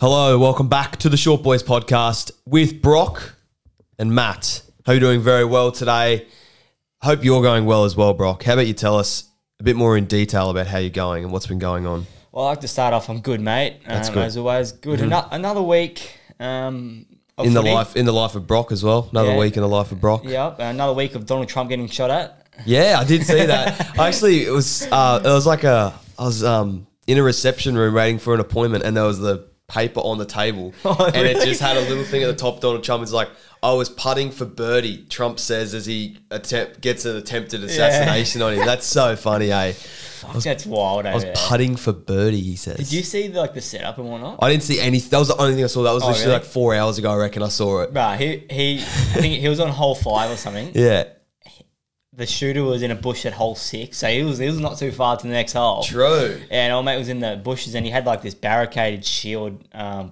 Hello, welcome back to the Short Boys podcast with Brock and Matt. Hope you're doing very well today. Hope you're going well as well, Brock. How about you tell us a bit more in detail about how you're going and what's been going on? Well, I like to start off. I'm good, mate. That's good. As always, good. Another week. In the life of Brock as well. Another week in the life of Brock. Yep. Another week of Donald Trump getting shot at. Yeah, I did see that. Actually, it was like I was in a reception room waiting for an appointment, and there was the paper on the table, and it just had a little thing at the top. Donald Trump is like, I was putting for birdie, Trump says as he gets an attempted assassination on him. That's so funny, eh? That's wild. I was putting for birdie, he says. Did you see the setup and whatnot? I didn't see any. That was the only thing I saw. That was literally like 4 hours ago, I reckon I saw it. Right, I think he was on hole 5 or something. Yeah. The shooter was in a bush at hole 6, so he was not too far to the next hole. True. And old mate was in the bushes, and he had like this barricaded shield,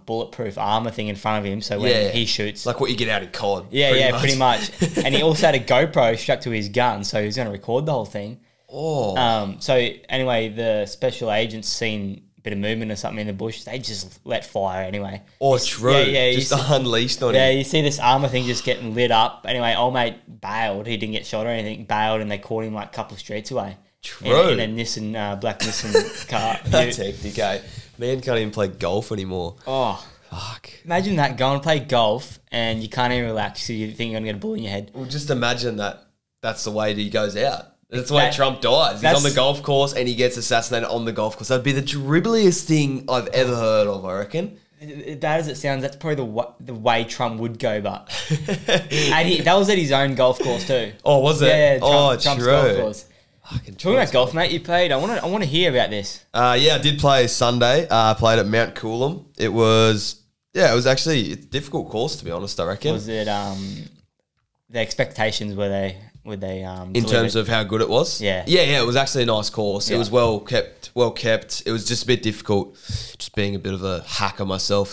bulletproof armor thing in front of him. So when he shoots, like what you get out in COD. Pretty much. And he also had a GoPro strapped to his gun, so he was going to record the whole thing. Oh. So anyway, the special agents seen a bit of movement or something in the bush. They just let fire anyway. Oh, true. Yeah. Just unleashed on him. Yeah, you see this armor thing just getting lit up. Anyway, old mate bailed. He didn't get shot or anything. Bailed, and they caught him like a couple of streets away. True. In a Nissan, black Nissan car. That's hectic, eh? Man can't even play golf anymore. Oh. Fuck. Imagine that, go and play golf and you can't even relax because you think you're going to get a bullet in your head. Well, just imagine that's the way that he goes out. That's the way Trump dies. He's on the golf course and he gets assassinated on the golf course. That'd be the dribbliest thing I've ever heard of, I reckon. Bad as it sounds, that's probably the way Trump would go, but... that was at his own golf course too. Oh, was it? Yeah, Trump's true. golf course. Talking about golf, mate, you played. I want to hear about this. I did play Sunday. I played at Mount Coolum. It was actually a difficult course, to be honest, I reckon. Was it, the expectations, were they in delivered? Terms of how good it was? Yeah, it was actually a nice course. It was well kept. It was just a bit difficult, just being a bit of a hacker myself.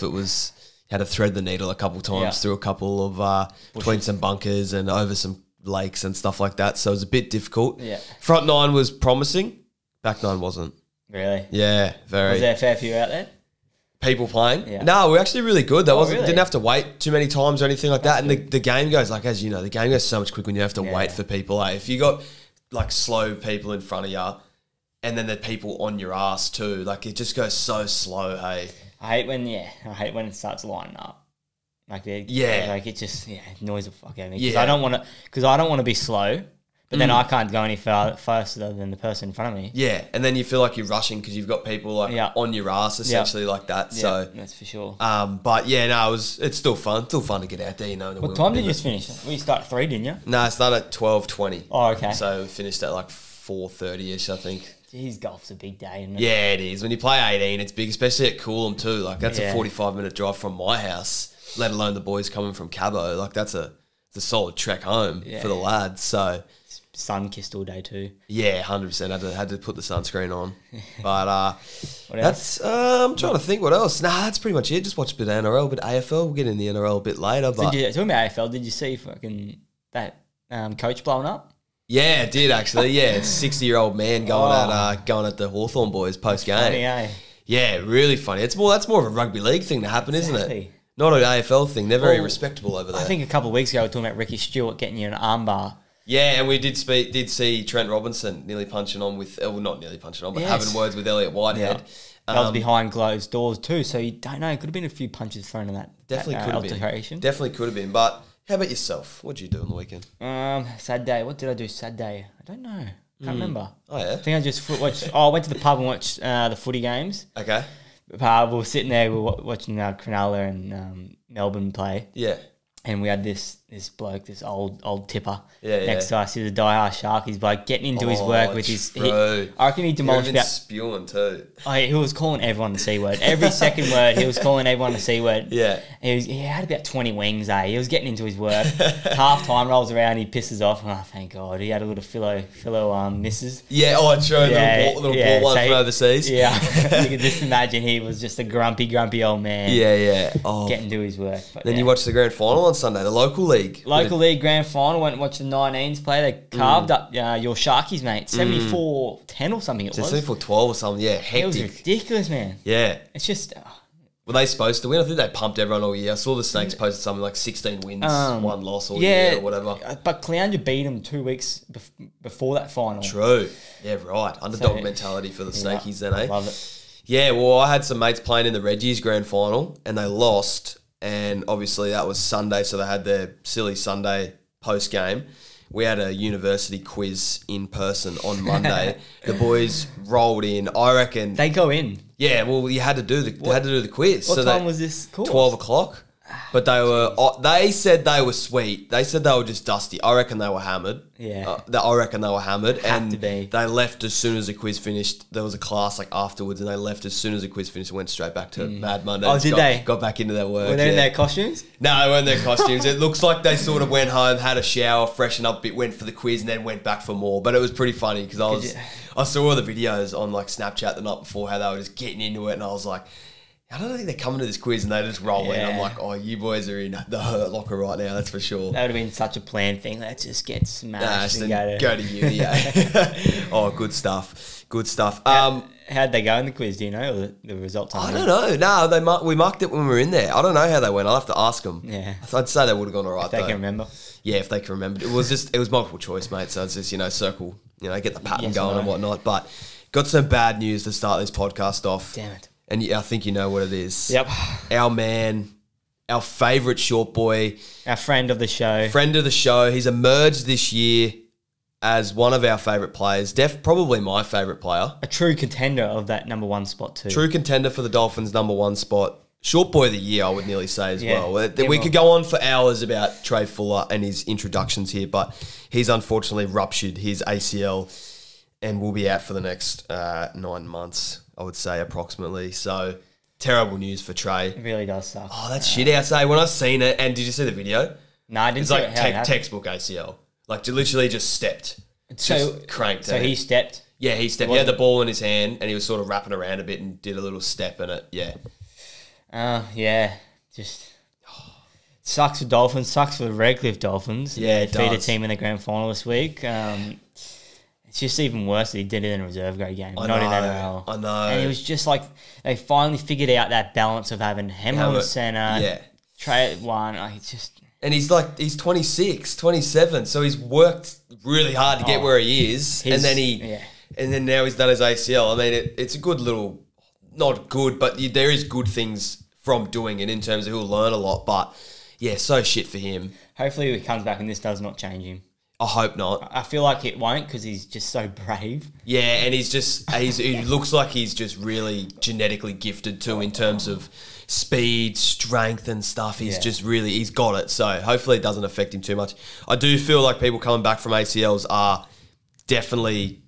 Had to thread the needle a couple times through a couple of between some bunkers and over some lakes and stuff like that, so it was a bit difficult. Front 9 was promising, back 9 wasn't. Really? Yeah, very. Was there a fair few out there? People playing? No, we're actually really good. Really? Didn't have to wait too many times or anything like that. And the game goes, like, as you know, the game goes so much quicker when you have to wait for people. If you got like slow people in front of you and then the people on your ass too, like it just goes so slow, hey. I hate when it starts lining up. Like it just annoys the fuck out of me because I don't want to be slow, but then I can't go any faster than the person in front of me. Yeah, and then you feel like you're rushing because you've got people like on your ass essentially like that. So that's for sure. But it's still fun. Still fun to get out there, you know. What time did you finish? Well, you start at 3, didn't you? No, I started at 12:20. Oh, okay. So we finished at like 4:30ish, I think. Jeez, golf's a big day, isn't it? Yeah, it is. When you play 18, it's big, especially at Coolum too. Like that's a 45-minute drive from my house. Let alone the boys coming from Cabo. Like it's a solid trek home for the lads. So sun kissed all day too. Yeah, 100%. Had to put the sunscreen on. But that's I'm trying to think what else. Nah, that's pretty much it. Just watch a bit of NRL, a bit of AFL. We'll get in the NRL a bit later. But talking about AFL, did you see fucking that coach blowing up? Yeah, it did actually. Yeah, 60-year-old man going at the Hawthorn boys post game. Funny, eh? Yeah, really funny. That's more of a rugby league thing to happen, isn't it? Not an AFL thing. They're very respectable over there. I think a couple of weeks ago we were talking about Ricky Stewart getting you an armbar. Yeah, and we did see Trent Robinson nearly punching on with, well, not nearly punching on, but having words with Elliot Whitehead. That was behind closed doors too, so you don't know. It could have been a few punches thrown in that. Definitely could have been. Definitely could have been. But how about yourself? What did you do on the weekend? Sad day. What did I do Saturday? I don't know. Can't remember. Oh yeah. I think I just watched. I went to the pub and watched the footy games. Okay. We were sitting there, we were watching Cronulla and Melbourne play. Yeah. And we had this bloke, this old tipper next to us. He was a diehard Shark. He's like getting into his work with his... I reckon he demolished about... spewing too. He was calling everyone the C word. Every second word, he was calling everyone the C word. Yeah. He had about 20 wings, eh? He was getting into his work. Half time rolls around, he pisses off. Oh, thank God. He had a little philo misses. Yeah, true. Little ball one from overseas. Yeah. You can just imagine he was just a grumpy old man. Yeah. Getting to his work. But then you watched the grand final on Sunday, the local league. Local league grand final, went and watched the 19s play. They carved up your Sharkies, mate. 74-10 or something it was. 74-12 or something, yeah. Hectic. It was ridiculous, man. Yeah. It's just... Were they supposed to win? I think they pumped everyone all year. I saw the Snakes posted something like 16 wins, 1 loss all year or whatever. But Caloundra beat them 2 weeks before that final. True. Yeah, right. Underdog mentality for the Snakies then, eh? Love it. Yeah, well, I had some mates playing in the Reggie's grand final and they lost. And obviously that was Sunday, so they had their silly Sunday post-game. We had a university quiz in person on Monday. The boys rolled in. I reckon they go in. Yeah, well, you had to do the quiz. What time was this course? 12 o'clock. But they said they were sweet. They said they were just dusty. I reckon they were hammered. Yeah. I reckon they were hammered. Have to be. They left as soon as the quiz finished. There was a class like afterwards and they left as soon as the quiz finished and went straight back to Mad Monday. Oh, did they? Got back into their work. Were they in their costumes? No, they weren't in their costumes. It looks like they sort of went home, had a shower, freshened up a bit, went for the quiz and then went back for more. But it was pretty funny because I saw all the videos on like Snapchat the night before how they were just getting into it and I was like, I don't think they're coming to this quiz and they just roll in. I'm like, oh, you boys are in the hurt locker right now, that's for sure. That would have been such a planned thing. Let's just get smashed and go to uni. Oh, good stuff. Good stuff. How'd they go in the quiz? Do you know or the results? I don't know. No, we marked it when we were in there. I don't know how they went. I'll have to ask them. Yeah. I'd say they would have gone all right, if they can remember. Yeah, if they can remember. It was multiple choice, mate. So it's just, circle, get the pattern going and whatnot. But got some bad news to start this podcast off. Damn it. And I think you know what it is. Yep. Our man, our favourite short boy. Our friend of the show. He's emerged this year as one of our favourite players. Probably my favourite player. A true contender of that number 1 spot too. True contender for the Dolphins' number 1 spot. Short boy of the year, I would nearly say as well. We could go on for hours about Trai Fuller and his introductions here, but he's unfortunately ruptured his ACL and will be out for the next 9 months. I would say approximately. So terrible news for Trai. It really does suck. Oh, that's shit outside. When I seen it, and did you see the video? No, I didn't. It's like textbook ACL. Like literally just stepped. Just cranked. So he stepped? Yeah, he stepped. He had the ball in his hand and he was sort of wrapping around a bit and did a little step in it. Yeah. Yeah. Just sucks for Dolphins. Sucks for the Redcliffe Dolphins. Yeah, it defeat does. a team in the grand final this week. It's just even worse that he did it in a reserve grade game, not in NRL. I know. And it was just like they finally figured out that balance of having him on the centre, Trai at 1. Like it's just... And he's 26, 27, so he's worked really hard to get where he is. And then now he's done his ACL. I mean, it's a good little, not good, but there is good things from doing it in terms of he'll learn a lot. But yeah, so shit for him. Hopefully he comes back and this does not change him. I hope not. I feel like it won't because he's just so brave. Yeah, and he looks like he's just really genetically gifted too in terms of speed, strength and stuff. He's got it. So hopefully it doesn't affect him too much. I do feel like people coming back from ACLs are definitely...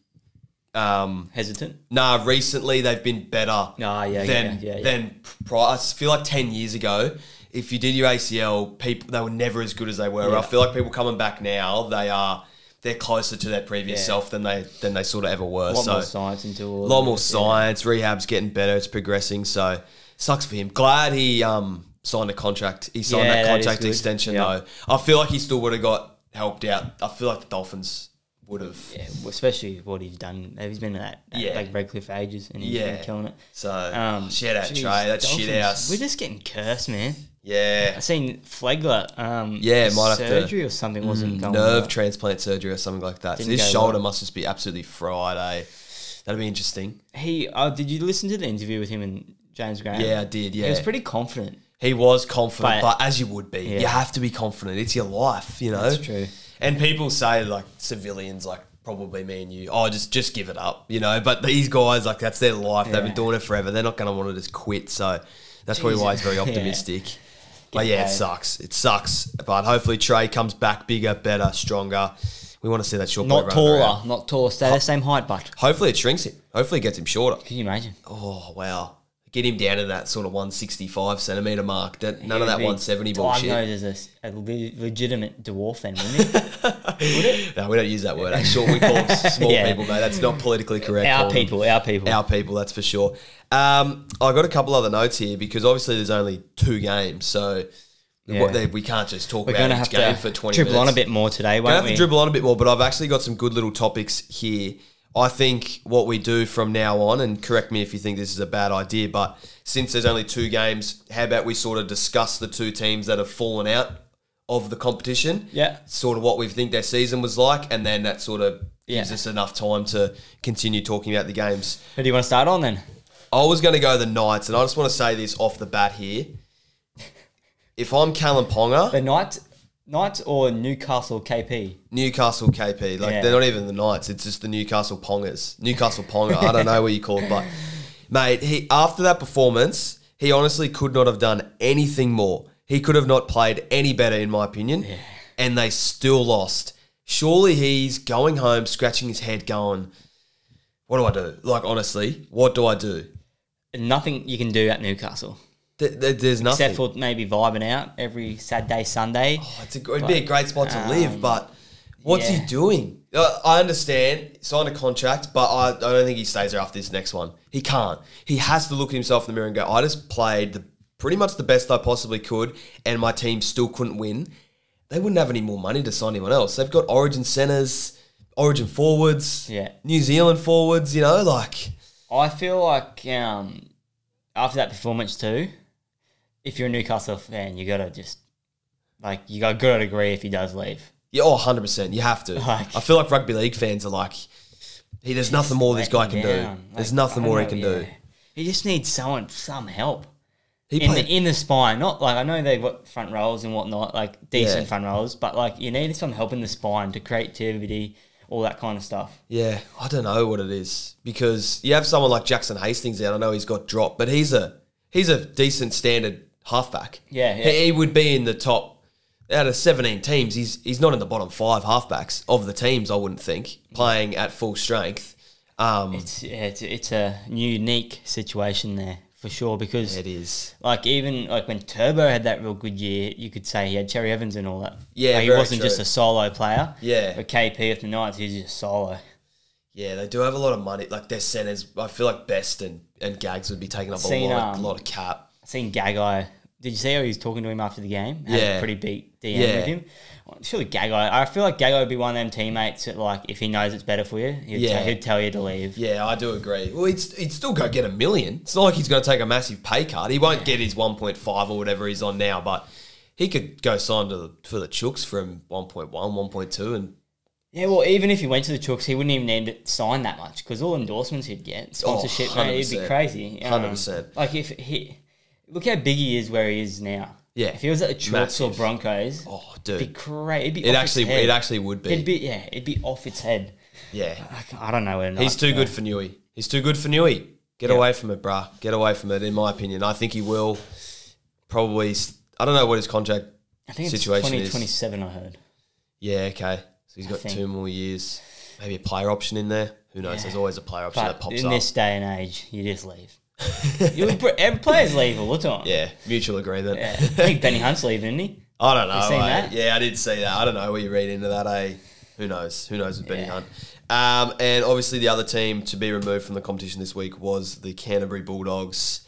hesitant? Nah, recently they've been better than prior. I feel like 10 years ago... If you did your ACL, they were never as good as they were. Yeah. I feel like people coming back now, they're closer to their previous self than they sort of ever were. A lot more science into all. A lot more science. Rehab's getting better. It's progressing. So sucks for him. Glad he signed a contract. He signed that contract extension though. I feel like he still would have got helped out. I feel like the Dolphins would have. Yeah, especially what he's done. He's been in that like Redcliffe for ages and he's been killing it. So shout out Trai. That's shit house. We're just getting cursed, man. Yeah. I seen Flegler might have surgery or something wasn't going nerve transplant surgery or something like that. So his shoulder must just be absolutely fried, eh? That'd be interesting. Did you listen to the interview with him and James Graham? Yeah, I did, yeah. He was pretty confident. He was confident, but as you would be. Yeah. You have to be confident. It's your life, That's true. And people say, like, civilians, like, probably me and you, just give it up, But these guys, like, that's their life. They've been doing it forever. They're not going to want to just quit. So that's probably why he's very optimistic. But yeah, it sucks. It sucks. But hopefully Trai comes back bigger, better, stronger. We want to see that short boy not taller. Stay the same height, but hopefully it shrinks him. Hopefully it gets him shorter. Can you imagine? Oh, wow. Get him down to that sort of 165 centimetre mark. None of that 170 bullshit. I know there's a legitimate dwarf then, wouldn't it? Would it? No, we don't use that word. Actually, we call them small people, mate. That's not politically correct. Our people, that's for sure. I got a couple other notes here because obviously there's only 2 games, so we can't just talk about each game for 20 minutes. Dribble on a bit more today, won't we? Dribble on a bit more, but I've actually got some good little topics here I think what we do from now on, and correct me if you think this is a bad idea, but since there's only 2 games, how about we sort of discuss the 2 teams that have fallen out of the competition? Yeah. Sort of what we think their season was like, and then that sort of gives us enough time to continue talking about the games. Who do you want to start on then? I was going to go the Knights, and I just want to say this off the bat here. If I'm Kalyn Ponga... The Knights or Newcastle KP? Newcastle KP. Like, they're not even the Knights. It's just the Newcastle Pongas. Newcastle Ponga. I don't know what you call it, but... Mate, after that performance, he honestly could not have done anything more. He could have not played any better, in my opinion. Yeah. And they still lost. Surely he's going home, scratching his head, going, what do I do? Like, honestly, what do I do? Nothing you can do at Newcastle. There's nothing. Except for maybe vibing out every Saturday, Sunday. Oh, it'd be a great spot to live, but what's he doing? I understand, signed a contract, but I don't think he stays there after this next one. He can't. He has to look at himself in the mirror and go, I just played pretty much the best I possibly could, and my team still couldn't win. They wouldn't have any more money to sign anyone else. They've got Origin centres, Origin forwards, New Zealand forwards, you know, like... I feel like after that performance too, if you're a Newcastle fan, you got to just... Like, you got to agree if he does leave. Yeah, 100%. You have to. Like, I feel like rugby league fans are like, there's nothing more this guy can do. There's nothing more he can do. He just needs some help. In the spine, not like I know they've got front rows and whatnot, like decent front rows, but like you need some help in the spine to creativity, all that kind of stuff. Yeah, I don't know what it is because you have someone like Jackson Hastings out. I know he's got dropped, but he's a decent standard halfback. Yeah. He would be in the top out of 17 teams. He's not in the bottom 5 halfbacks of the teams. I wouldn't think playing at full strength. It's a unique situation there. For sure, because it is like even like when Turbo had that real good year, you could say he had Cherry Evans and all that. Yeah, like, he wasn't just a solo player. Yeah, but KP with the Knights, he's just solo. Yeah, they do have a lot of money. Like their centers, I feel like Best and Gags would be taking up a lot of cap. I seen Gagai. Did you see how he was talking to him after the game? Had a pretty big DM with him. Surely Gagai. I feel like Gagai would be one of them teammates that, like, if he knows it's better for you, he'd tell you to leave. Yeah, I do agree. Well, he'd still go get $1 million. It's not like he's going to take a massive pay cut. He won't get his 1.5 or whatever he's on now, but he could go sign for the Chooks from 1.1, 1.2 and... Yeah, well, even if he went to the Chooks, he wouldn't even need to sign that much because all endorsements he'd get, sponsorship, it'd be crazy. 100%. Like, if he... Look how big he is where he is now. Yeah. If he was at the Chooks or Broncos, dude, it'd be crazy. It actually would be. It'd be off its head. Yeah. I don't know where. He's too good for Newey. He's too good for Newey. Get away from it, bruh. Get away from it, in my opinion. I think he will probably... I don't know what his contract situation is. 2027, I heard. Yeah, okay. So he's got 2 more years. Maybe a player option in there. Who knows? There's always a player option that pops up. In this day and age, you just leave. Every players leave all the time. Yeah, mutual agreement. Yeah. I think Benny Hunt's leaving, isn't he? I don't know. You seen that? Yeah, I did see that. I don't know where you read into that, eh? Who knows? Who knows with Benny Hunt? And obviously the other team to be removed from the competition this week was the Canterbury Bulldogs,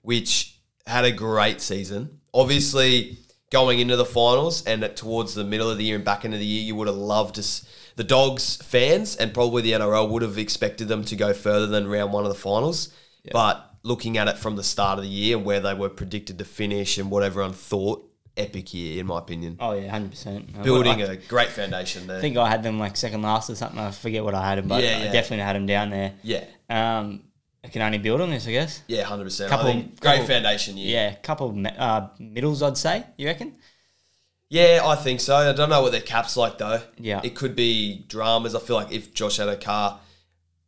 which had a great season. Obviously, going into the finals and towards the middle of the year and back into the year, you would have loved to... The Dogs fans and probably the NRL would have expected them to go further than round 1 of the finals. Yep. But looking at it from the start of the year, where they were predicted to finish and what everyone thought, epic year, in my opinion. Oh, yeah, 100%. Building a great foundation there. I think I had them like second last or something. I forget what I had them, but I definitely had them down there. Yeah. I can only build on this, I guess. Yeah, 100%. Great foundation year. Yeah, couple middles, I'd say. You reckon? Yeah, I think so. I don't know what their cap's like, though. Yeah. It could be dramas. I feel like if Josh Adokar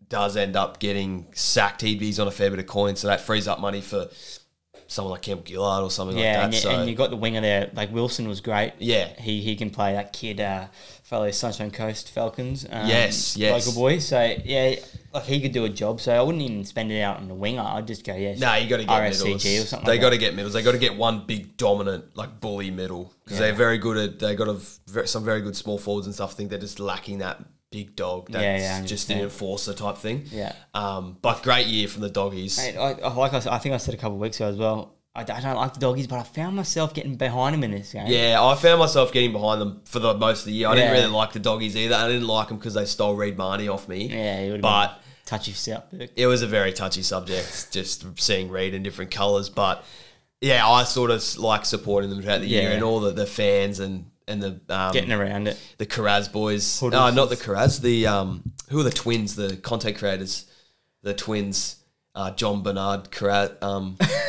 does end up getting sacked, he's on a fair bit of coin, so that frees up money for someone like Campbell Gillard or something like that. And you got the winger there, like Wilson was great. Yeah. He can play that kid, fellow Sunshine Coast Falcons. Yes. Local boy. So, yeah, like he could do a job. So I wouldn't even spend it out on the winger. I'd just go, you got to get RSCG middles. Or something They got to get middles. They got to get one big dominant, like bully middle because they're very good at, they got some very good small forwards and stuff. I think they're just lacking that big dog that's just an enforcer type thing. Yeah. But great year from the Doggies. Mate, I think I said a couple of weeks ago as well, I don't like the Doggies, but I found myself getting behind them in this game. Yeah, I found myself getting behind them for the most of the year. I didn't really like the Doggies either. I didn't like them because they stole Reid Marnie off me. Yeah, it would have been touchy subject. It was a very touchy subject, just seeing Reid in different colours. But yeah, I sort of like supporting them throughout the year, and all the fans and the getting around it. The Carraz boys. No, not the Carraz. The who are the twins? The content creators. The twins. John Bernard Carraz.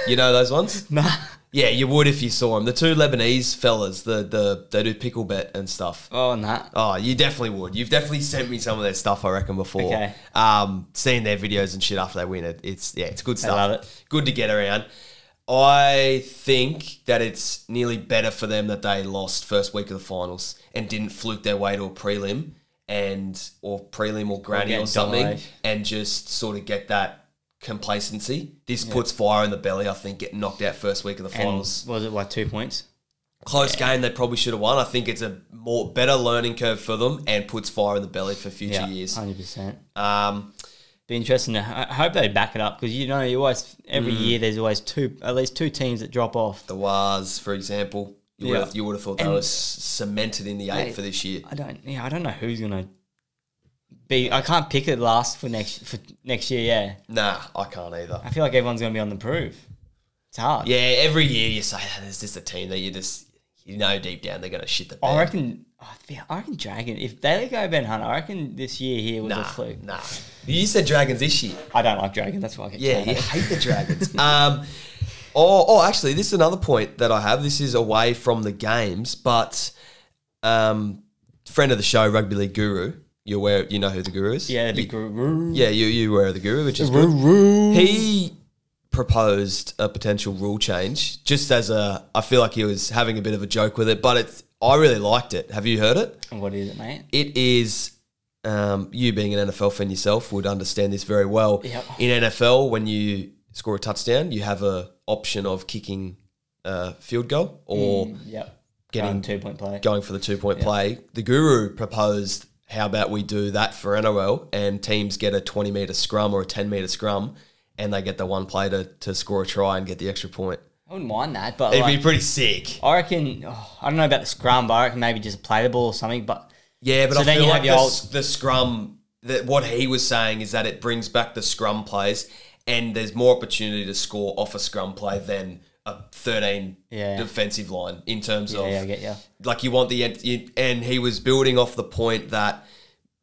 You know those ones? Nah. Yeah, you would if you saw them. The two Lebanese fellas. They do pickle bet and stuff. Oh, nah. Oh, you definitely would. You've definitely sent me some of their stuff, I reckon, before. Okay. Seeing their videos and shit after they win it. It's good stuff. I love it. Good to get around. I think that it's nearly better for them that they lost first week of the finals and didn't fluke their way to a prelim or granny or something and just sort of get that complacency. This puts fire in the belly, I think, getting knocked out first week of the finals. And was it like 2 points? Close game, they probably should have won. I think it's a better learning curve for them and puts fire in the belly for future years. 100%. Be interesting. I hope they back it up because you always every year there's always at least two teams that drop off. The Wars, for example, you would have thought they were cemented in the 8 for this year. I don't know who's gonna be. I can't pick it last for next year. Yeah, nah, I can't either. I feel like everyone's gonna be on the prove. It's hard. Yeah, every year you say there's just a team that you know deep down they're gonna shit the bed. I reckon Dragon. If they let go Ben Hunt, I reckon this year here was a fluke. Nah, you said Dragons this year. I don't like Dragons. That's why I get you hate the Dragons. Actually, this is another point that I have. This is away from the games, but friend of the show, Rugby League Guru. You know who the Guru is? Yeah, the big Guru. Yeah, you aware of the Guru, which is good. He proposed a potential rule change just as I feel like he was having a bit of a joke with it, but I really liked it. Have you heard it? What is it, mate? It is, you being an NFL fan yourself would understand this very well. Yep. In NFL, when you score a touchdown, you have a option of kicking a field goal or getting 2-point play. Going for the 2-point play. The Guru proposed, how about we do that for NRL and teams get a 20-metre scrum or a 10-metre scrum and they get the one play to score a try and get the extra point. I wouldn't mind that, but it'd be pretty sick. I reckon. I don't know about the scrum, but I reckon maybe just play the ball or something. But yeah, but so I feel like the scrum. What he was saying is that it brings back the scrum plays, and there's more opportunity to score off a scrum play than a 13 defensive line in terms of. Yeah, I get you. Like you want and he was building off the point that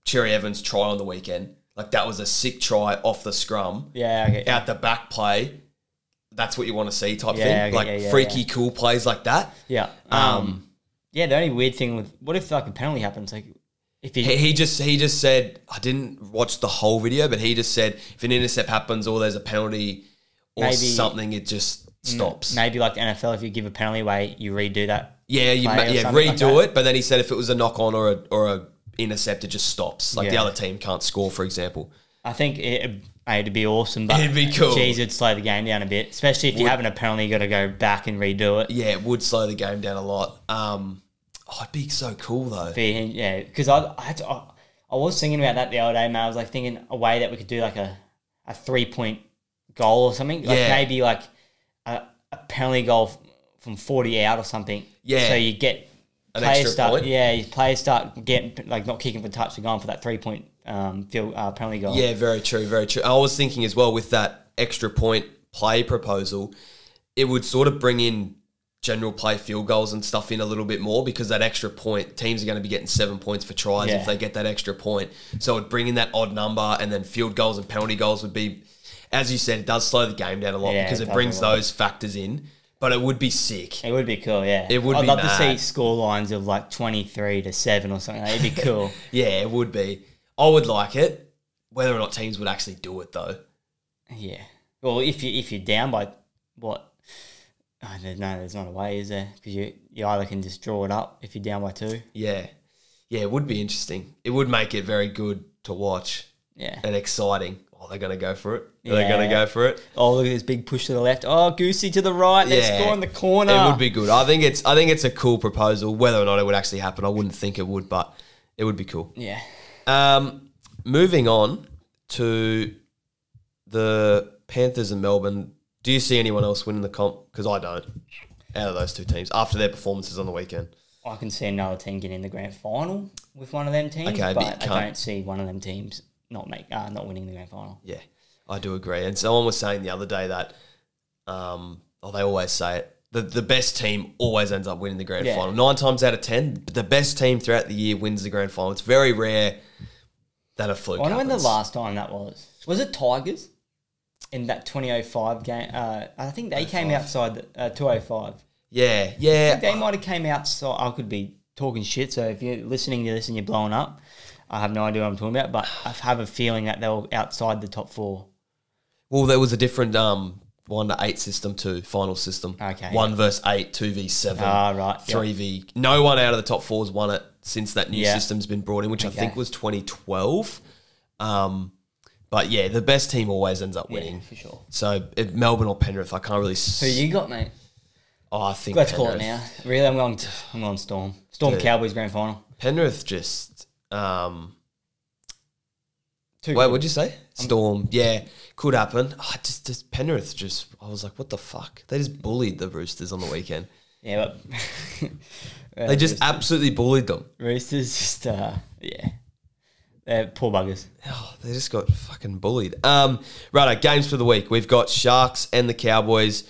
Cherry Evans' try on the weekend, like that was a sick try off the scrum. Yeah, I get you. Out the back play. That's what you want to see type thing. Like freaky cool plays like that. Yeah. The only weird thing with what if like a penalty happens? Like if he just said, I didn't watch the whole video, but he just said if an intercept happens or there's a penalty or something, it just stops. Maybe like the NFL, if you give a penalty away, you redo that. Yeah, redo it. But then he said if it was a knock on or a intercept, it just stops. Like the other team can't score, for example. I think it'd be awesome, but it'd be cool. Geez, it'd slow the game down a bit, especially if you're having a penalty, you got to go back and redo it. Yeah, it would slow the game down a lot. It'd be so cool though. Yeah, because I was thinking about that the other day, man. I was like thinking a way that we could do like a 3-point goal or something, like maybe like a penalty goal from 40 out or something. Yeah, so you get an extra point. Yeah, players start getting like not kicking for touch, they're going for that 3-point penalty goal. Yeah, very true, very true. I was thinking as well with that extra point play proposal, it would sort of bring in general play field goals and stuff in a little bit more because that extra point, teams are going to be getting 7 points for tries if they get that extra point. So it would bring in that odd number and then field goals and penalty goals would be, as you said, it does slow the game down a lot because it brings those factors in. But it would be sick. It would be cool, yeah. It would be I'd love to see score lines of like 23-7 or something. It'd be cool. Yeah, it would be. I would like it. Whether or not teams would actually do it, though. Yeah. Well, if you're down by what? Oh, there's not a way, is there? Because you either can just draw it up if you're down by 2. Yeah. Yeah, it would be interesting. It would make it very good to watch. Yeah. And exciting. Oh, they're going to go for it. They're going to go for it. Oh, look at this big push to the left. Oh, Goosey to the right. Let's score in the corner. It would be good. I think it's a cool proposal. Whether or not it would actually happen, I wouldn't think it would, but it would be cool. Yeah. Moving on to the Panthers and Melbourne. Do you see anyone else winning the comp? Because I don't. Out of those two teams, after their performances on the weekend. I can see another team getting in the grand final with one of them teams, okay, but I don't see one of them teams not winning the grand final. Yeah, I do agree. And someone was saying the other day that, they always say it, the best team always ends up winning the grand final. 9 times out of 10, the best team throughout the year wins the grand final. It's very rare that a fluke happens. I wonder when the last time that was. Was it Tigers in that 2005 game? I think they came outside the 205. Yeah. I think they might have came outside. I could be talking shit, so if you're listening to this and you're blowing up, I have no idea what I'm talking about, but I have a feeling that they were outside the top 4. Well, there was a different 1 to 8 system too, final system. Okay. 1 versus 8, 2v7, right. 3v. No one out of the top 4 has won it since that new system's been brought in, which I think was 2012. But yeah, the best team always ends up winning. Yeah, for sure. So Melbourne or Penrith, I can't really... Who you got, mate? Oh, I think let's Penrith. Call it now. Really, I'm going Storm. Storm. Dude. Cowboys grand final. Penrith just... Wait, what'd you say? Storm. Yeah, could happen. Just Penrith just... I was like, what the fuck? They just bullied the Roosters on the weekend. Yeah, but... they just absolutely bullied them. Roosters just... They're poor buggers. Oh, they just got fucking bullied. Righto, games for the week. We've got Sharks and the Cowboys.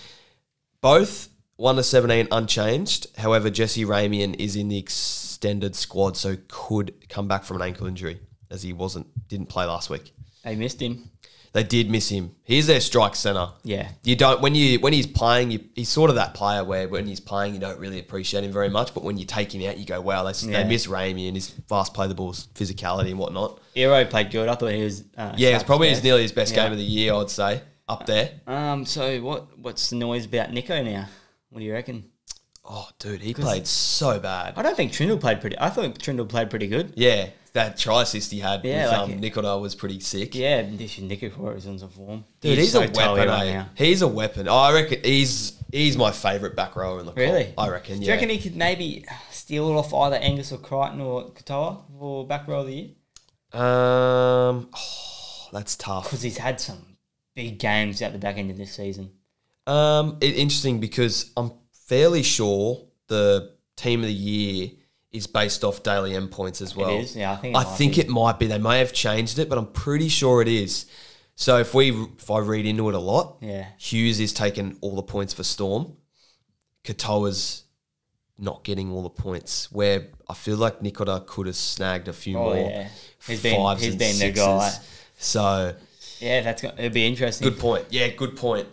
Both 1 to 17 unchanged. However, Jesse Ramian is in the extended squad, so could come back from an ankle injury as he didn't play last week. They missed him. They did miss him. He's their strike centre. Yeah. You don't when he's playing, he's sort of that player where when he's playing you don't really appreciate him very much, but when you take him out, you go, wow, they miss Ramey and his fast play the balls, physicality and whatnot. Hero played good. I thought he was it's probably nearly his best game of the year, I'd say. Up there. So what's the noise about Nico now? What do you reckon? Oh, dude, he played so bad. I don't think Trindle played pretty... I thought Trindle played pretty good. Yeah, that try assist he had with Nicola was pretty sick. Yeah, this is Nicola is on some form. Dude, he's a weapon, right? He's a weapon. I reckon he's my favourite back rower in the Really? I reckon, Do you reckon he could maybe steal it off either Angus or Crichton or Katoa for back row of the year? That's tough. Because he's had some big games at the back end of this season. Interesting because I'm fairly sure the team of the year is based off daily M points as well. It is, yeah. I think it might be. They may have changed it, but I'm pretty sure it is. So if I read into it a lot, Hughes is taking all the points for Storm. Katoa's not getting all the points, where I feel like Nicola could have snagged a few more. Yeah. He's been the guy. So yeah, it'd be interesting. Good point. Yeah, good point.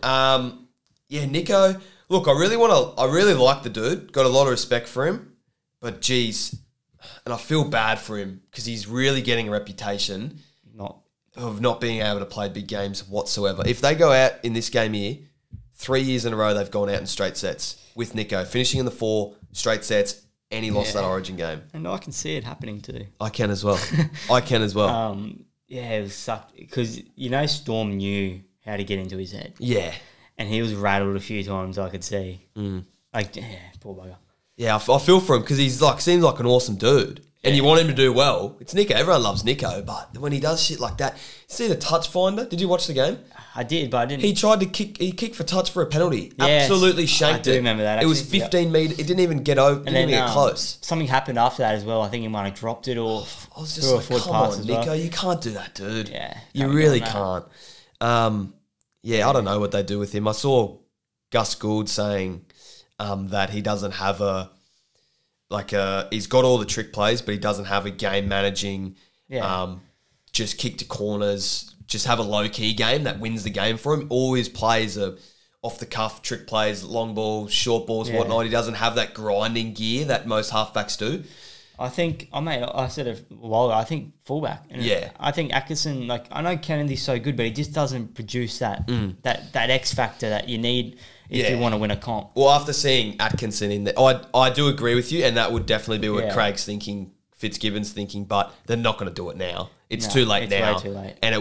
Nico. Look, I really like the dude. Got a lot of respect for him, but geez, and I feel bad for him because he's really getting a reputation of not being able to play big games whatsoever. If they go out in this game here, 3 years in a row they've gone out in straight sets with Nico, finishing in the 4 straight sets, and he lost that Origin game. And I can see it happening too. I can as well. It was sucked because Storm knew how to get into his head. Yeah. And he was rattled a few times, I could see. Poor bugger. Yeah, I feel for him because he's seems like an awesome dude. And you want him to do well. It's Nico. Everyone loves Nico. But when he does shit like that, see the touch finder? Did you watch the game? I did, but I didn't. He tried to kick. He kicked for touch for a penalty. Yes, absolutely shanked it. I do remember that. Actually. It was 15 metres. It didn't even get over. Didn't even get close. Something happened after that as well. I think he might have dropped it or I was just like, come on, Nico. You can't do that, dude. Yeah. You really can't. I don't know what they do with him. I saw Gus Gould saying that he doesn't have he's got all the trick plays, but he doesn't have a game managing, just kick to corners, just have a low-key game that wins the game for him. All his plays are off-the-cuff trick plays, long balls, short balls, whatnot. He doesn't have that grinding gear that most halfbacks do. I think, I said it a while ago, I think fullback. And I think Atkinson, I know Kennedy's so good, but he just doesn't produce that X factor that you need if you want to win a comp. Well, after seeing Atkinson in there, I do agree with you, and that would definitely be what Craig's thinking, Fitzgibbon's thinking, but they're not going to do it now. It's too late now. Way too late. And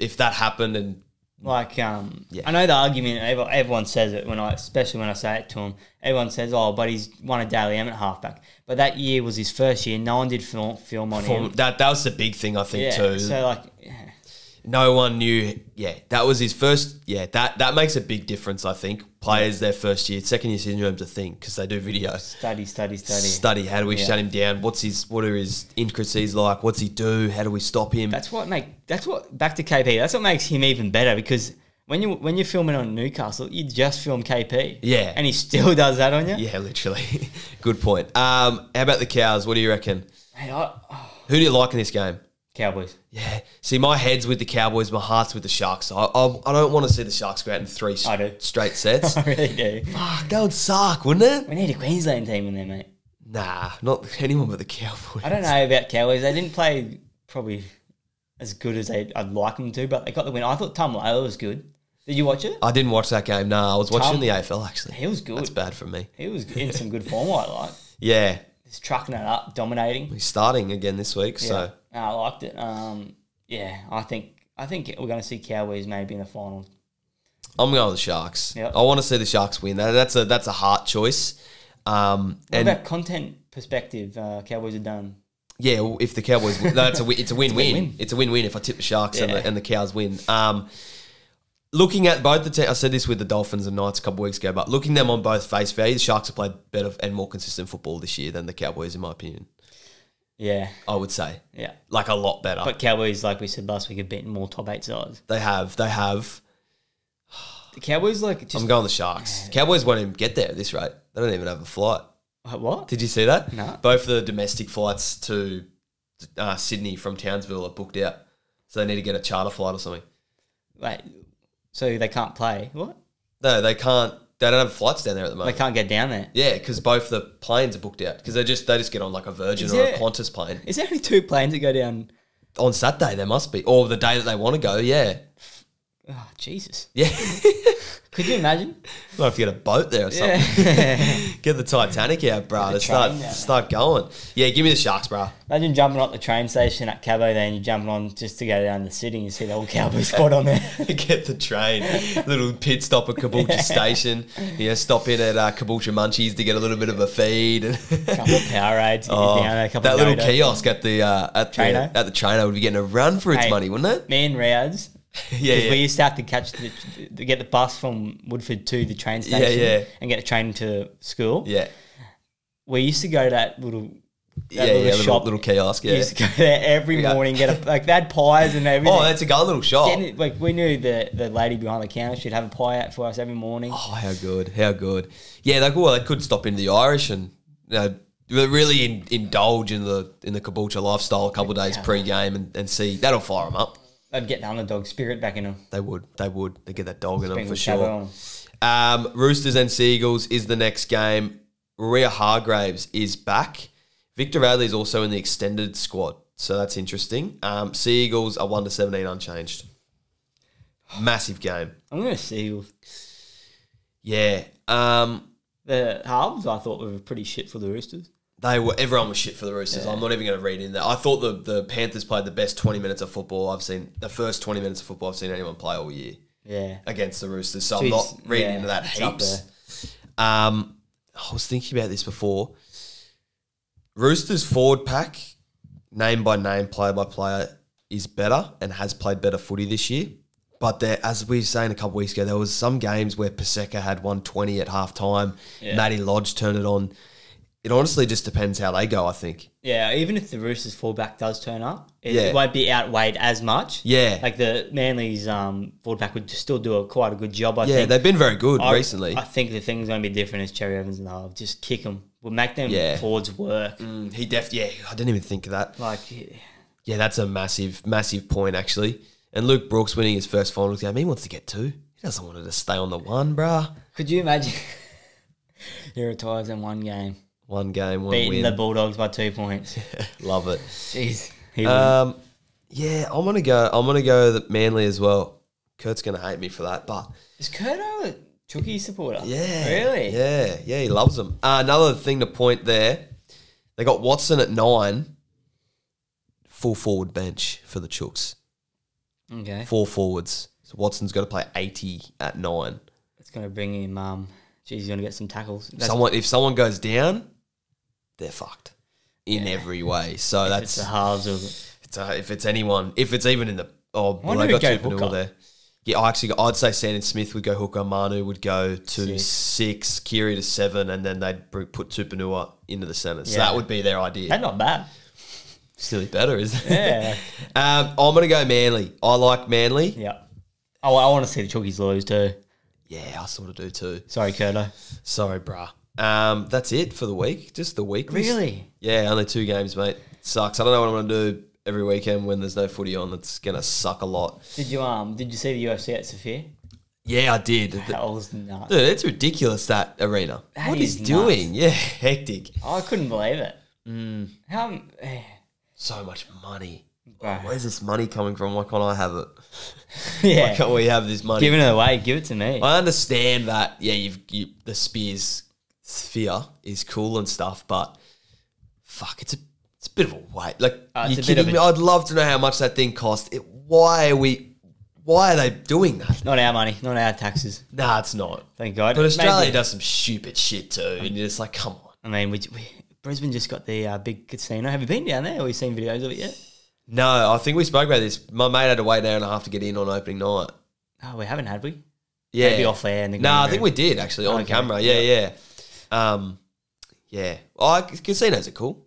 if that happened and... I know the argument, everyone says it, especially when I say it to them, everyone says, but he's won a daily M at halfback. But that year was his first year. No one did film on him. That was the big thing, I think, too. So, No one knew. Yeah, that was his first. Yeah, that makes a big difference, I think. Players, their first year, second year syndrome's a thing because they do videos. Study. How do we shut him down? What are his intricacies like? What's he do? How do we stop him? Back to KP. That's what makes him even better because when you're filming on Newcastle, you just film KP. Yeah. And he still does that on you? Yeah, literally. Good point. How about the Cows? What do you reckon? Hey, who do you like in this game? Cowboys. Yeah. See, my head's with the Cowboys, my heart's with the Sharks. I don't want to see the Sharks go out in 3 straight sets. I really do. Fuck, that would suck, wouldn't it? We need a Queensland team in there, mate. Nah, not anyone but the Cowboys. I don't know about Cowboys. They didn't play probably as good as I'd like them to, but they got the win. I thought Tom Laila was good. Did you watch it? I didn't watch that game. Nah, I was watching the AFL, actually. He was good. That's bad for me. He was in some good form, I like. Yeah. He's trucking it up, dominating. He's starting again this week, so... I liked it. Yeah, I think we're going to see Cowboys maybe in the finals. I'm going with the Sharks. Yep. I want to see the Sharks win. That's a hard choice. What about content perspective? Cowboys are done. Yeah, well, if the Cowboys win, it's a win-win. It's a win-win if I tip the Sharks and the Cows win. Looking at both the teams, I said this with the Dolphins and Knights a couple of weeks ago, but looking them on both face value, the Sharks have played better and more consistent football this year than the Cowboys, in my opinion. Yeah. I would say. Yeah. Like a lot better. But Cowboys, like we said last week, have beaten more top 8 sides. They have. The Cowboys, I'm going the Sharks. Yeah. Cowboys won't even get there at this rate. They don't even have a flight. What? Did you see that? No. Both the domestic flights to Sydney from Townsville are booked out. So they need to get a charter flight or something. Wait, so they can't play? What? No, they can't. They don't have flights down there at the moment. They can't get down there? Yeah, because both the planes are booked out. Because they just get on like a Virgin or a Qantas plane. Is there only 2 planes that go down? On Saturday, there must be. Or the day that they want to go, yeah. Oh, Jesus. Yeah. Could you imagine? Might have to get a boat there or something. Yeah. Get the Titanic out, bro. To start going. Yeah, give me the Sharks, bro. Imagine jumping on the train station at Cabo there and you're jumping on just to go down the city and you see the old Cowboy squad on there. Get the train. Little pit stop at Caboolture Station. Yeah, stop in at Caboolture Munchies to get a little bit of a feed. A couple of Powerades. That little kiosk at the trainer would be getting a run for its money, wouldn't it? Me and Riads. Yeah. We used to have to get the bus from Woodford to the train station and get a train to school. Yeah. We used to go to that little shop. Little kiosk, yeah. We used to go there every morning, they had pies and everything. Oh, that's a good little shop. We knew the lady behind the counter, she'd have a pie out for us every morning. Oh, how good. Yeah, they could stop into the Irish and really indulge in the Caboolture lifestyle a couple of days pre-game and see. That'll fire them up. They'd get the underdog spirit back in them. They would. They'd get that dog in them for sure. Roosters and Seagulls is the next game. Maria Hargraves is back. Victor Radley is also in the extended squad, so that's interesting. Seagulls are 1-17 unchanged. Massive game. I'm going to Seagulls. Yeah. The halves I thought were pretty shit for the Roosters. Everyone was shit for the Roosters. Yeah. I'm not even going to read in there. I thought the Panthers played the best 20 minutes of football I've seen. The first 20 minutes of football I've seen anyone play all year. Yeah. Against the Roosters. So I'm not reading into that heaps. I was thinking about this before. Roosters forward pack, name by name, player by player, is better and has played better footy this year. But as we were saying a couple of weeks ago, there was some games where Paseka had 120 at half time. Yeah. Matty Lodge turned it on. It honestly just depends how they go, I think. Yeah, even if the Roosters fullback does turn up, it won't be outweighed as much. Yeah. Like the Manly's fullback would still do quite a good job, I think. Yeah, they've been very good recently. I think the thing's going to be different is Cherry Evans and the half. Just kick them. We'll make them forwards work. I didn't even think of that. Yeah, that's a massive, massive point, actually. And Luke Brooks winning his first finals game, he wants to get 2. He doesn't want to stay on the 1, bruh. Could you imagine? He retires in 1 game. 1 game, 1 win. Beating the Bulldogs by 2 points. Love it. Jeez. Yeah, I'm gonna go the Manly as well. Kurt's gonna hate me for that, but is Kurt a Chucky supporter? Yeah, really. Yeah, he loves them. Another thing to point there, they got Watson at 9, full forward bench for the Chooks. Okay, 4 forwards. So Watson's got to play 80 at 9. It's gonna bring him. He's gonna get some tackles. If someone goes down, they're fucked in every way. So it's the halves of it. If it's anyone, if it's even in the Oh, well, they got Tupanua there. Yeah, I'd say Sandon Smith would go hooker, Manu would go to 6, Kiri to 7, and then they'd put Tupanua into the centre. So that would be their idea. That's not bad. Silly better, isn't it? Yeah. I'm going to go Manly. I like Manly. Yeah. Oh, I want to see the Chookies lose too. Yeah, I sort of do too. Sorry, Kurdo. Sorry, bruh. That's it for the week. Just the week. Really? Yeah, only 2 games, mate. Sucks. I don't know what I'm going to do every weekend when there's no footy on. It's going to suck a lot. Did you see the UFC at Sophia? Yeah, I did. That was nuts. Dude, it's ridiculous, that arena. What he's doing. Yeah, hectic. I couldn't believe it. How... So much money. Oh, where's this money coming from? Why can't I have it? Yeah. Why can't we have this money? Giving it away. Give it to me. I understand that, yeah, the sphere is cool and stuff, but fuck, it's a bit of a weight. Like, you're kidding me? I'd love to know how much that thing cost. Why are they doing that? Not our money. Not our taxes. Nah, it's not. Thank God. But Australia does some stupid shit too, and you're just like, come on. I mean, Brisbane just got the big casino. Have you been down there, or have you seen videos of it yet? No, I think we spoke about this. My mate had to wait an hour and a half to get in on opening night. Oh, we haven't, had we? Yeah. Maybe off air. No, I think we did, actually, on camera. Yeah. Yeah. Oh, casinos are cool.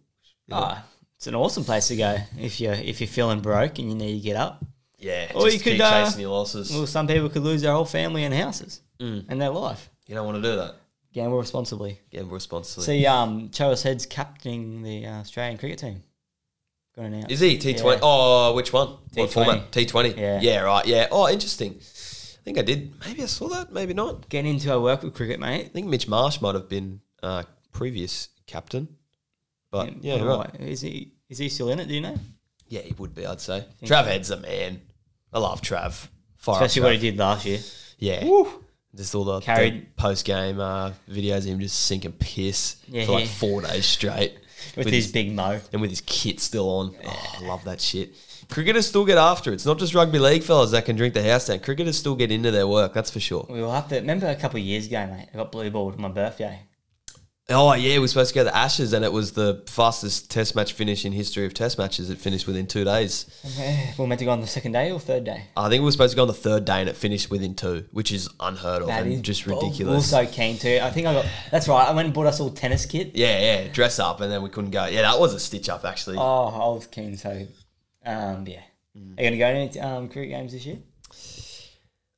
It's an awesome place to go if you're feeling broke and you need to get up. Yeah, or you could keep chasing your losses. Well, some people could lose their whole family and houses and their life. You don't want to do that. Gamble responsibly. See, Choa's Head's captaining the Australian cricket team. Got announced. Is he? T20? Yeah. Oh, which one? T20. What format? T20? Yeah. Yeah, right. Yeah. Oh, interesting. I think I did. Maybe I saw that. Maybe not. Getting into our work with cricket, mate. I think Mitch Marsh might have been previous captain. But, yeah, right. Is he still in it, do you know? Yeah, he would be, I'd say. Trav Head's a man. I love Trav. Especially what he did last year. Yeah. Woo. Just all the post-game videos of him just sinking piss for like 4 days straight. with his big mo. And with his kit still on. Oh, I love that shit. Cricketers still get after it. It's not just rugby league fellas that can drink the house down. Cricketers still get into their work, that's for sure. We will have to... Remember a couple of years ago, mate, I got blue balled on my birthday. Oh, yeah, we were supposed to go to the Ashes and it was the fastest test match finish in history of test matches. It finished within 2 days. We were meant to go on the second day or third day? I think we were supposed to go on the third day and it finished within 2, which is unheard of and just ridiculous. We were so keen to. I think I got... That's right, I went and bought us all tennis kit. Yeah, dress up and then we couldn't go. Yeah, that was a stitch up, actually. Oh, I was keen, so... yeah. Are you going to go to any cricket games this year?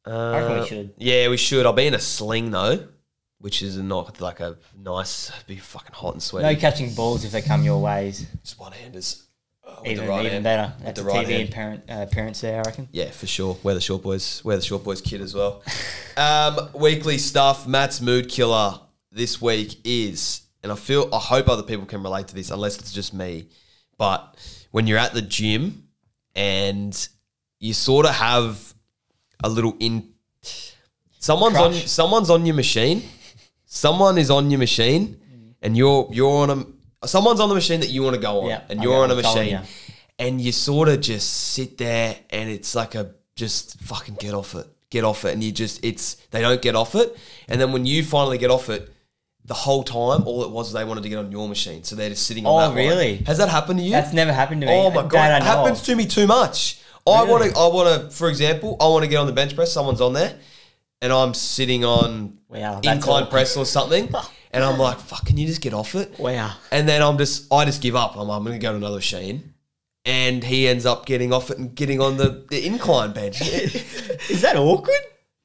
I reckon we should. Yeah, we should. I'll be in a sling, though. Which is not like a nice, be fucking hot and sweaty. No catching balls if they come your ways. Just one-handers. Even better. That's the right TV and parents there, I reckon. Yeah, for sure. Wear the Short Boys kit as well. Weekly stuff. Matt's mood killer this week is, and I hope other people can relate to this, unless it's just me. But when you're at the gym and you sort of have a little someone's on your machine. Someone is on your machine, and you're on someone's on the machine that you want to go on, and you're on a machine, and you sort of just sit there, and it's like just fucking get off it, and they don't get off it, and then when you finally get off it, the whole time all it was they wanted to get on your machine, so they're just sitting on that. Oh, really? Has that happened to you? That's never happened to me. Oh my god, it happens to me too much. Really? I want to, for example, I want to get on the bench press. Someone's on there. And I'm sitting on incline press or something, and I'm like, "Fuck, can you just get off it?" Wow. And then I just give up. I'm going to go to another machine, and he ends up getting off it and getting on the incline bench. Is that awkward?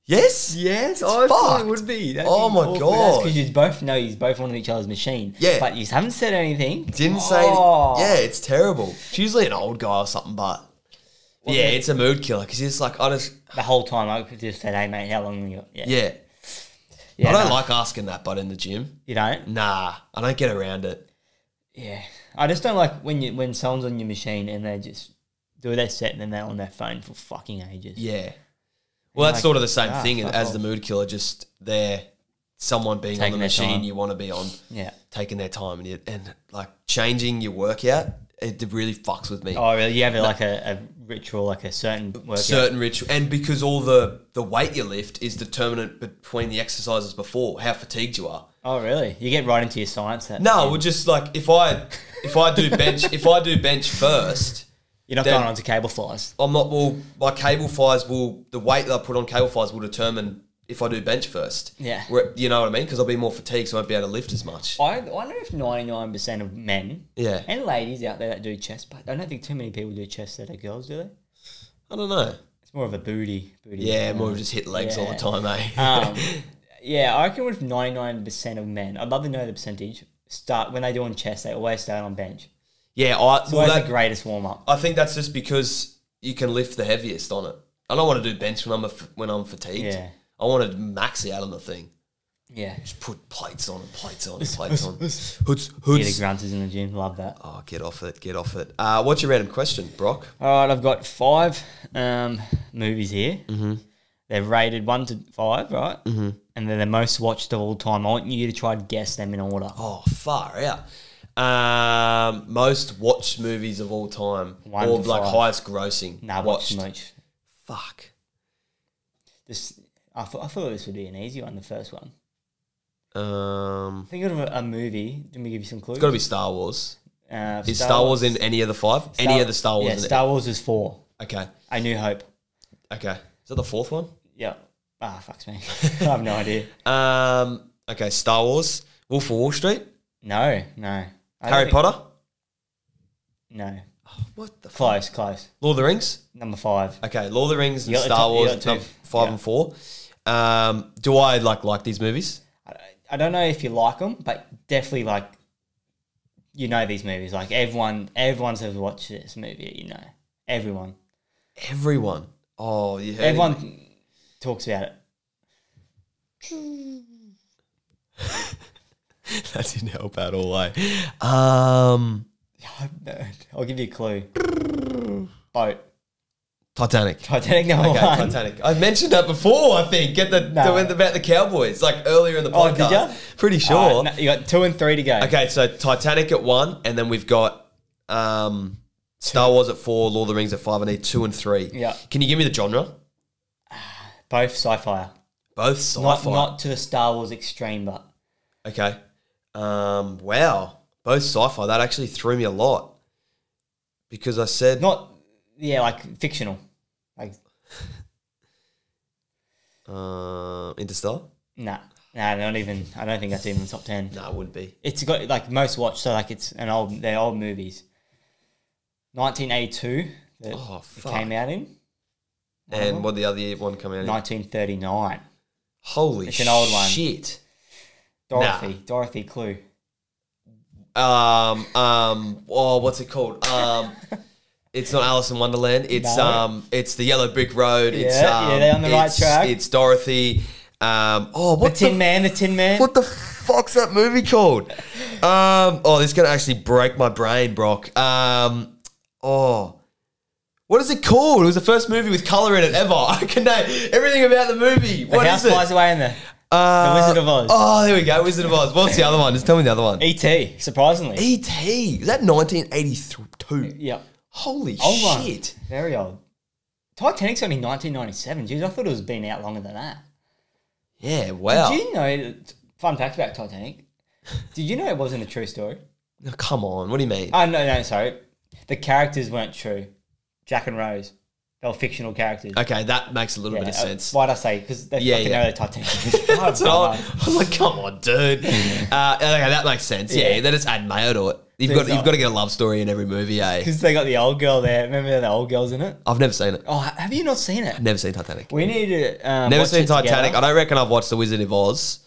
Yes. I thought it would be. Oh my god! That's because you both on each other's machine. Yeah, but you haven't said anything. Didn't say. Yeah, it's terrible. It's usually an old guy or something, but. Yeah, it's a mood killer because it's like the whole time I could just say, "Hey mate, how long you got?" Yeah. I don't like asking that, but in the gym, you don't. Nah, I don't get around it. Yeah, I just don't like when someone's on your machine and they just do their set and then they're on their phone for fucking ages. Yeah. Well, that's sort of the same thing as the mood killer. Just someone being on the machine you want to be on. Yeah. Taking their time and like changing your workout. It really fucks with me. Oh, really? You have like a ritual, like a certain workout? Certain ritual. And because all the weight you lift is determinant between the exercises before, how fatigued you are. Oh, really? You get right into your science. No, well, just like if I do bench first, You're not going on to cable flies. I'm not. Well, my cable flies the weight that I put on cable flies will determine if I do bench first. Yeah. You know what I mean? Because I'll be more fatigued, so I won't be able to lift as much. I wonder if 99% of men and ladies out there that do chest, but I don't think too many people do chest that are girls, do they? I don't know. It's more of a booty. Yeah, more of just hit legs all the time, eh? Yeah, I reckon with 99% of men, I'd love to know the percentage, when they do on chest, they always start on bench. Yeah, it's always the greatest warm-up. I think that's just because you can lift the heaviest on it. I don't want to do bench when I'm fatigued. Yeah. I want to max out on the thing. Yeah. Just put plates on and plates on and plates on. Hoods. Get a grunters in the gym. Love that. Oh, get off it. Get off it. What's your random question, Brock? All right, I've got 5 movies here. Mm-hmm. They're rated 1 to 5, right? Mm-hmm. And they're the most watched of all time. I want you to try to guess them in order. Oh, far out. Most watched movies of all time. 1 or to like 5. Highest grossing. Nah, watched much. Fuck. I thought this would be an easy one, the first one. Think of a movie. Let me give you some clues. It's got to be Star Wars. Is Star Wars in any of the 5? Any of the Star Wars? Yeah, Star Wars is 4. Okay. A New Hope. Okay. Is that the 4th one? Yeah. Fucks me. I have no idea. Okay, Star Wars. Wolf of Wall Street? No. Harry Potter? No. What the Close. Lord of the Rings? Number 5. Okay, Lord of the Rings and Star Wars, 5 and 4. Do I like these movies? I don't know if you like them, but definitely you know these movies. Like everyone's ever watched this movie, you know. Everyone. Oh, you heard everyone talks about it. That didn't help at all, eh? I'll give you a clue. Boat. Titanic number 1. Titanic. I mentioned that before, I think. About the Cowboys, earlier in the podcast. Oh, did you? Pretty sure. You got 2 and 3 to go. Okay, so Titanic at 1, and then we've got Star Wars at 4, Lord of the Rings at 5, and then 2 and 3. Yeah. Can you give me the genre? Both sci-fi. Both sci-fi. Not to the Star Wars extreme, but. Okay. Wow. Both sci-fi. That actually threw me a lot. Because I said... fictional. Interstellar? Nah, not even. I don't think that's even the top 10. No, it wouldn't be. It's got most watched, so it's they're old movies. 1982 it came out in. And what the other one come out in? 1939. Holy it's an old one. Shit. Dorothy Clue. What's it called? It's not Alice in Wonderland. It's the Yellow Brick Road. They're on the right track. It's Dorothy. The Tin Man. What the fuck's that movie called? This is gonna actually break my brain, Brock. What is it called? It was the first movie with colour in it ever. I can name everything about the movie. What is it? The house flies away in the Wizard of Oz. Oh, there we go, Wizard of Oz. What's the other one? Just tell me the other one. E.T., surprisingly. E.T. Is that 1982? Yeah. Holy old shit. One. Very old. Titanic's only 1997. Jeez, I thought it was been out longer than that. Yeah, wow. Did you know, fun fact about Titanic, did you know it wasn't a true story? Oh, come on, what do you mean? Oh, no, sorry. The characters weren't true. Jack and Rose. They were fictional characters. Okay, that makes a little bit of sense. Why'd I say? Because they fucking know the Titanic. I was like, come on, dude. Okay, that makes sense. Yeah, they just add mayo to it. You've got to get a love story in every movie, eh? Because they got the old girl there. Remember the old girl's in it? I've never seen it. Oh, have you not seen it? I've never seen Titanic. We need to never watch seen it Titanic. Together. I don't reckon I've watched The Wizard of Oz.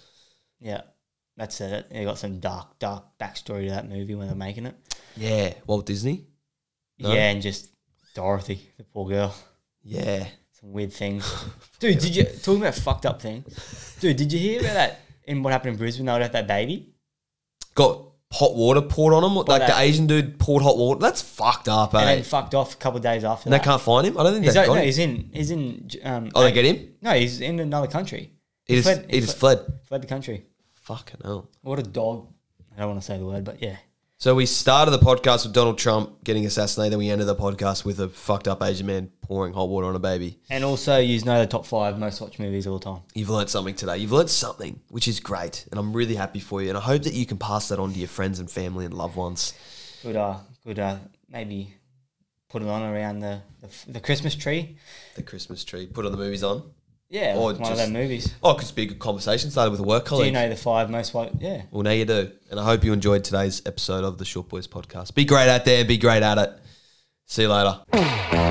Yeah, that's it. They got some dark backstory to that movie when they're making it. Yeah, Walt Disney. No? Yeah, and just Dorothy, the poor girl. Yeah. Some weird things. Dude, talking about fucked up things. Dude, did you hear about that in what happened in Brisbane? They had that baby. Got hot water poured on him. The Asian dude poured hot water. That's fucked up, eh? And then fucked off a couple of days after and that. They can't find him? I don't think they've got him. He's in... they get him? No, he's in another country. He just fled. Fled the country. Fucking hell. What a dog. I don't want to say the word, but yeah. So we started the podcast with Donald Trump getting assassinated, then we ended the podcast with a fucked up Asian man pouring hot water on a baby. And also, you know the top 5 most watched movies of all time. You've learnt something today. You've learnt something, which is great. And I'm really happy for you. And I hope that you can pass that on to your friends and family and loved ones. Good, maybe put it on around the Christmas tree. The Christmas tree. Put on the movies on. Yeah, or one of their movies. Oh, it could be a good conversation started with a work colleague. Do you know the 5 most... Yeah. Well, now you do. And I hope you enjoyed today's episode of the Short Boys podcast. Be great out there. Be great at it. See you later.